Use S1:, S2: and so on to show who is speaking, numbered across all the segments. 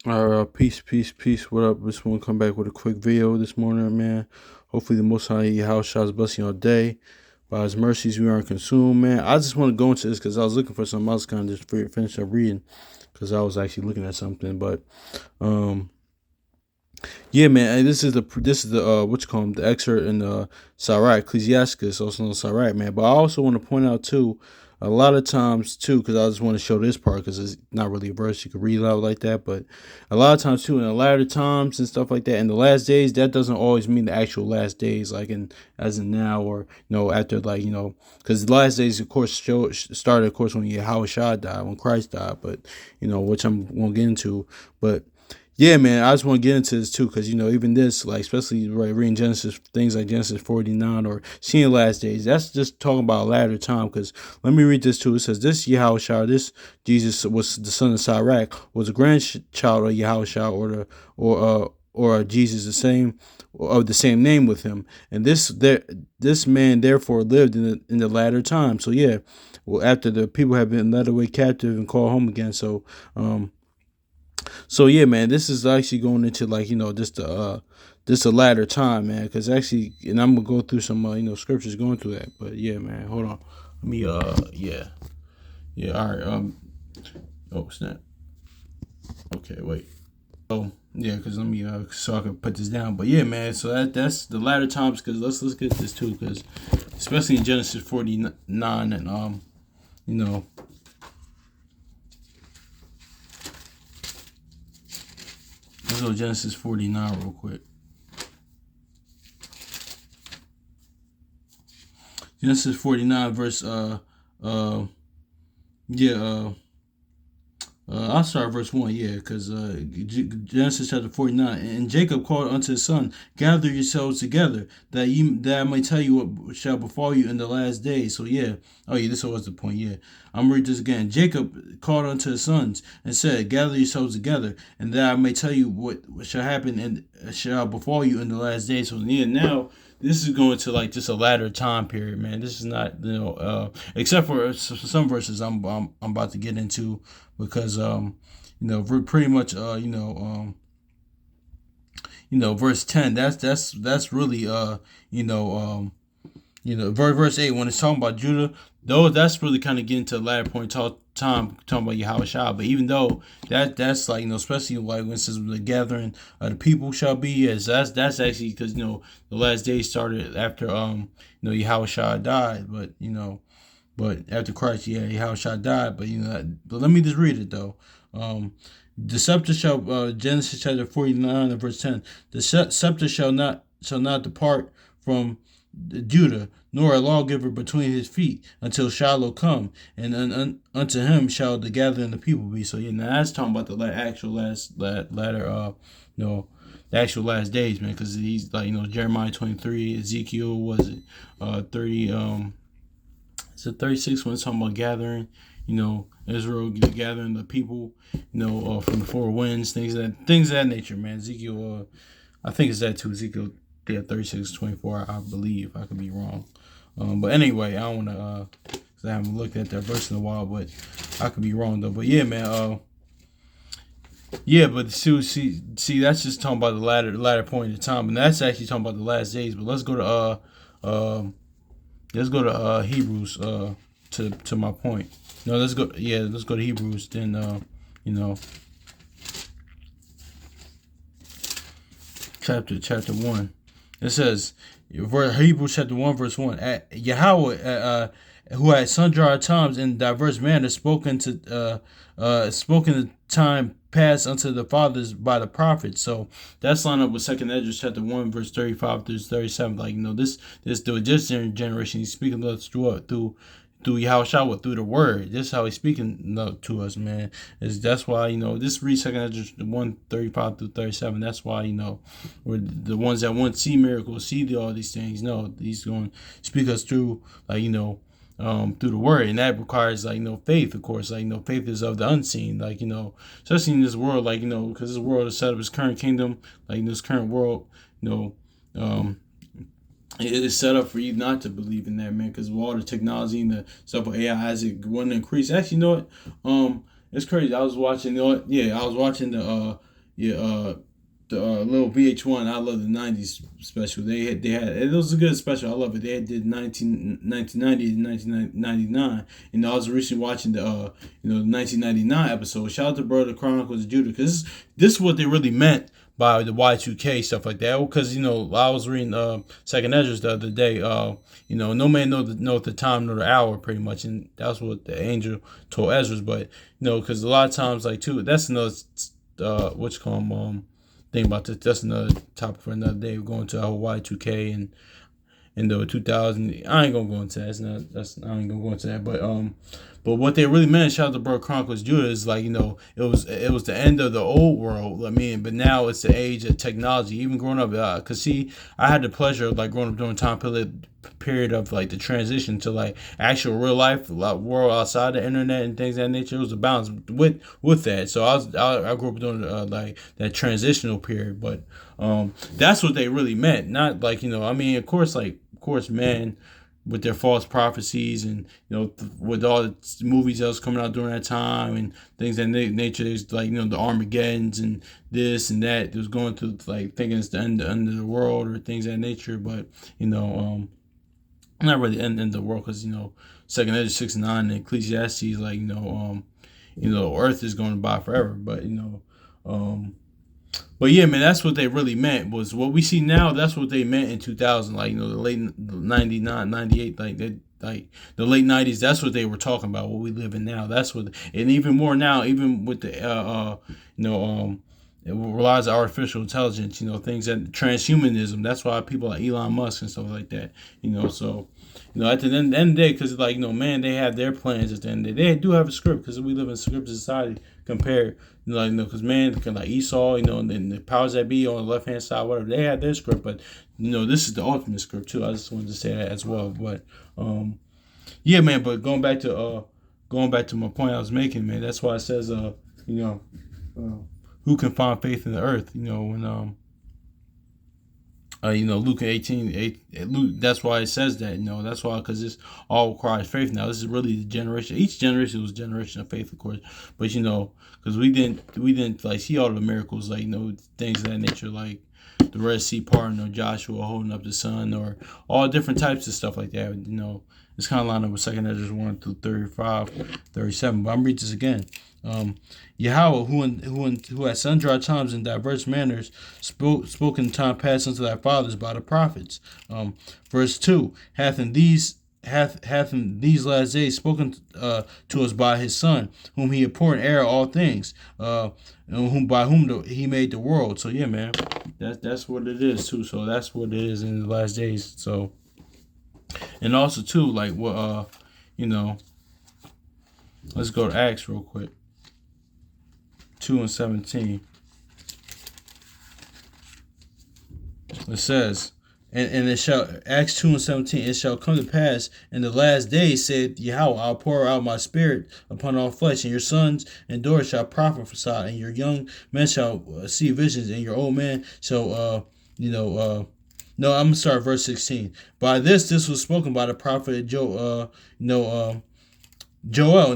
S1: Peace. What up? Just want to come back with a quick video this morning, man. Hopefully, the Most High House shall bless you all day. By His mercies, we aren't consumed, man. I just want to go into this because I was looking for something else, kind of just finish up reading because I was actually looking at something. But, um, yeah, man. This is the what you call them, the excerpt in Sirach, Ecclesiasticus, also known as Sirach, man. But I also want to point out too, a lot of times too, because I just want to show this part because it's not really a verse you can read out like that. But a lot of times too, in the latter times and stuff like that, in the last days, that doesn't always mean the actual last days, like in as in now or after, like because the last days of course started of course when Yahweh Shah died, when Christ died. But which I'm gonna get into, but yeah, man, I just want to get into this too, because even this, like, especially right reading Genesis, things like Genesis 49 or seeing last days, that's just talking about a latter time. Because let me read this too. It says, "This Yahushua, this Jesus was the son of Sirach, was a grandchild of Yahushua, or Jesus the same name with him, and this man therefore lived in the latter time." So yeah, well, after the people have been led away captive and called home again, so yeah, man, this is actually going into like just a latter time, man. Because actually, and I'm gonna go through some scriptures going through that. But yeah, man, hold on. Let me yeah. All right. Oh snap. Okay, wait. Oh yeah, because let me so I can put this down. But yeah, man. So that's the latter times. Because let's get this too. Because especially in Genesis 49 and you know let's go to Genesis 49 real quick. Genesis 49 verse yeah I'll start verse 1, yeah, because Genesis chapter 49. And Jacob called unto his son, gather yourselves together, that I may tell you what shall befall you in the last days. So yeah, oh yeah, this was the point. Yeah, I'm gonna read this again. Jacob called unto his sons and said, gather yourselves together, and that I may tell you what shall happen and shall befall you in the last days. So yeah, now this is going to like just a latter time period, man. This is not, except for some verses I'm about to get into, because we're pretty much verse 10. That's really verse 8 when it's talking about Judah, though that's really kind of getting to the latter point time talking about Yahweh Shah. But even though that's like especially like when it says the gathering of the people shall be, yes, that's actually because the last days started after Yahweh Shah died, but after Christ, yeah, Yahweh Shah died. But let me just read it though. The scepter shall Genesis chapter 49 and verse 10. The scepter shall not depart from Judah, nor a lawgiver between his feet, until Shiloh come, and unto him shall the gathering of the people be. So yeah, now that's talking about the actual latter the actual last days, man, because he's like Jeremiah 23, Ezekiel was it 30 it's a 36 when it's talking about gathering, Israel gathering the people, from the four winds, things of that nature, man. Ezekiel, I think it's that too. Ezekiel, yeah, 36:24, I believe. I could be wrong. But anyway, I don't want to, cause I haven't looked at that verse in a while, but I could be wrong though. But yeah, man. Yeah, but see, that's just talking about the latter point of time, and that's actually talking about the last days. But let's go to Hebrews to my point. No, let's go to Hebrews. Then you know chapter 1. It says Hebrews chapter 1 verse 1. Yahweh who at sundry times in diverse manners spoken the time past unto the fathers by the prophets. So that's lined up with Second Ezra chapter 1 verse 35 through 37. Like this this generation he's speaking to us through Yahweh, through the word. This is how he's speaking to us, man. That's why this reads Second Ezra 1:35 through 37. That's why we're the ones that want to see miracles, see all these things. No, he's going to speak us through through the word, and that requires faith, of course. Faith is of the unseen, especially in this world, because this world is set up as current kingdom, this current world, um it is set up for you not to believe in that, man, because of all the technology and the stuff with AI as it want to increase. Actually, it's crazy. I was watching, I was watching yeah, the little VH1 I love the '90s special. They had it was a good special. I love it. They did 1990 to 1999. I was recently watching the the 1999 episode. Shout out to Brother Chronicles of Judah, because this is what they really meant by the Y2K stuff like that. Because I was reading Second Ezra the other day. No man know the time nor the hour, pretty much, and that's what the angel told Ezra. But because a lot of times, like, too, that's another what you call them, thing about this. That's another topic for another day. We're going to our Y2K and in the 2000. I ain't gonna go into that. I ain't gonna go into that. But what they really meant, shout out to Bro Chronicles Judah, is like, it was the end of the old world. I mean, but now it's the age of technology. Even growing up, cause see, I had the pleasure of like growing up during time period of like the transition to like actual real life world outside the internet and things of that nature. It was a balance with that. So I grew up during like that transitional period. But that's what they really meant. Not like, I mean, of course, man, with their false prophecies and with all the movies that was coming out during that time and things of that nature. There's like the Armageddons and this and that. It was going through like thinking it's the end of the world or things of that nature. But not really the end of the world, because Second Edge 6 9 and Ecclesiastes, like Earth is going to buy forever. But um but yeah, man, that's what they really meant. Was what we see now. That's what they meant in 2000, like the late 99, 98, like the late 90s. That's what they were talking about. What we live in now. That's what, and even more now, even with the it relies on artificial intelligence. Things that transhumanism. That's why people like Elon Musk and stuff like that. So. At the end of the day, because like man, they have their plans at the end of the day. They do have a script, because we live in a scripted society compared, because man, like Esau, and then the powers that be on the left hand side, whatever, they had their script, but this is the ultimate script too. I just wanted to say that as well. But yeah, man. But going back to my point I was making, man. That's why it says who can find faith in the earth? When Luke 18, Luke, that's why it says that. That's why, because this all requires faith. Now, this is really the generation. Each generation was a generation of faith, of course. But because we didn't like see all the miracles, like things of that nature, like the Red Sea parting, or Joshua holding up the sun, or all different types of stuff like that. It's kind of lined up with Second Ezra 1 through 35, 37. But I'm reading this again. Yahweh, who at sundry times in diverse manners spoken time past unto thy fathers by the prophets. Verse 2, hath in these last days spoken to us by his Son, whom he abhorred in error all things, by whom he made the world. So yeah, man, that's what it is too. So that's what it is in the last days. So, and also too, like what let's go to Acts real quick. 2:17. It says, and it shall, Acts 2:17, it shall come to pass in the last days, saith Yahweh, I'll pour out my spirit upon all flesh, and your sons and daughters shall prophesy, and your young men shall see visions, and your old men shall no, I'm gonna start verse 16. By this was spoken by the prophet Joel, and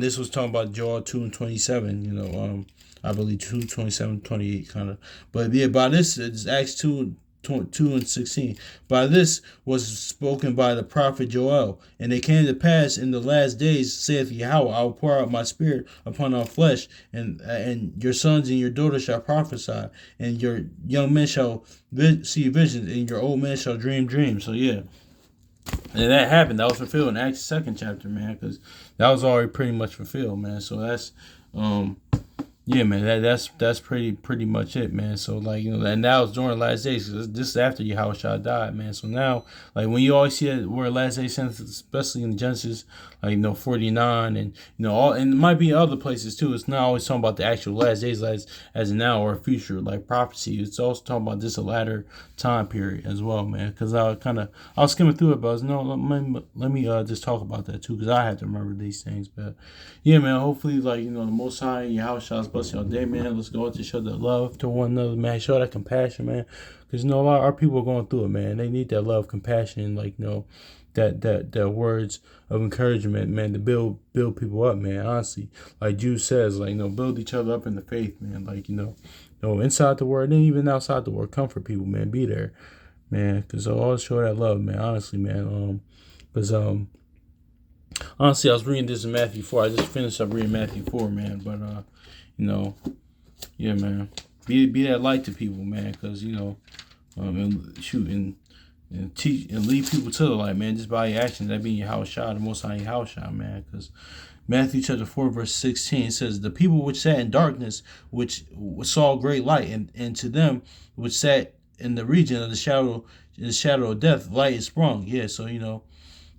S1: this was talking about Joel 2:27. I believe 2:27, 28 kind of. But yeah, by this, it's Acts 2:16. By this was spoken by the prophet Joel. And it came to pass in the last days, saith Yahweh, I will pour out my spirit upon all flesh, and your sons and your daughters shall prophesy, and your young men shall see visions, and your old men shall dream dreams. So yeah. And that happened. That was fulfilled in Acts 2nd chapter, man, because that was already pretty much fulfilled, man. So that's yeah, man, that's pretty much it, man. So like and that was during the last days. This is after Yahushua died, man. So now, like when you always see that word last day sentence, especially in Genesis, like 49, and all, and it might be other places too. It's not always talking about the actual last days as in now or future like prophecy. It's also talking about this a latter time period as well, man. Because I was skimming through it, but I was let me just talk about that too, because I had to remember these things. But yeah, man. Hopefully, like the Most High Yahushua's bless y'all day, man. Let's go out to show that love to one another, man. Show that compassion, man. Because a lot of our people are going through it, man. They need that love, compassion, like that words of encouragement, man, to build people up, man. Honestly, like Jude says, like build each other up in the faith, man. Like inside the word and even outside the word, comfort people, man. Be there, man, because I'll always show that love, man. Honestly, man. Because honestly, I was reading this in Matthew 4. I just finished up reading Matthew 4, man. But yeah, man. Be that light to people, man. Because and shoot and teach and lead people to the light, man. Just by your actions, that being your house shot, the Most High your house shot, man. Because Matthew chapter 4, verse 16 says, "The people which sat in darkness, which saw great light, and to them which sat in the region of the shadow of death, light is sprung." Yeah, so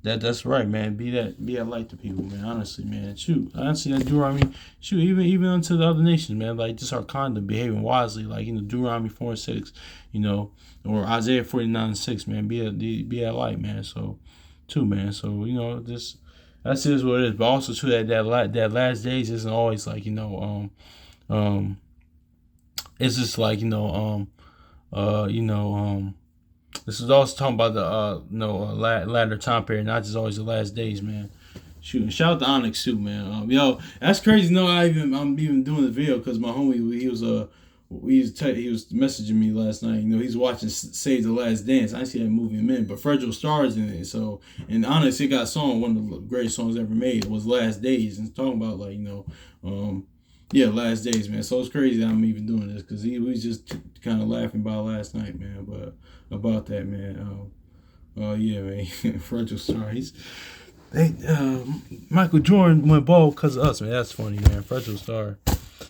S1: that's right, man. Be that light to people, man. Honestly, man. Shoot, honestly, that Deuteronomy, shoot, even unto the other nations, man. Like just our conduct, behaving wisely, like Deuteronomy 4:6, or Isaiah 49:6, man. Be that light, man. So, too, man. So just that's just what it is. But also too that last days isn't always like it's just like this is also talking about the latter time period, not just always the last days, man. Shoot, shout out to Onyx too, man. That's crazy. No, I'm even doing the video because my homie he was he was messaging me last night. He's watching Save the Last Dance. I see that movie in a minute, but Fredro Starr's in it. So, and Onyx, he got a song, one of the greatest songs ever made. It was Last Days, and it's talking about yeah, Last Days, man. So it's crazy that I'm even doing this because he was just kind of laughing about last night, man. But about that, man. Yeah, man. Fredro Starr, Michael Jordan went bald because of us, man. That's funny, man. Fredro Starr,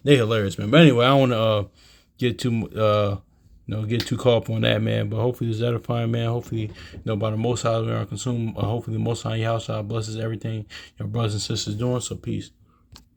S1: they hilarious, man. But anyway, I don't want to get too caught up on that, man. But hopefully it's edifying, man. Hopefully, by the Most High we are consumed. Hopefully the Most High Yahweh blesses everything your brothers and sisters doing. So peace.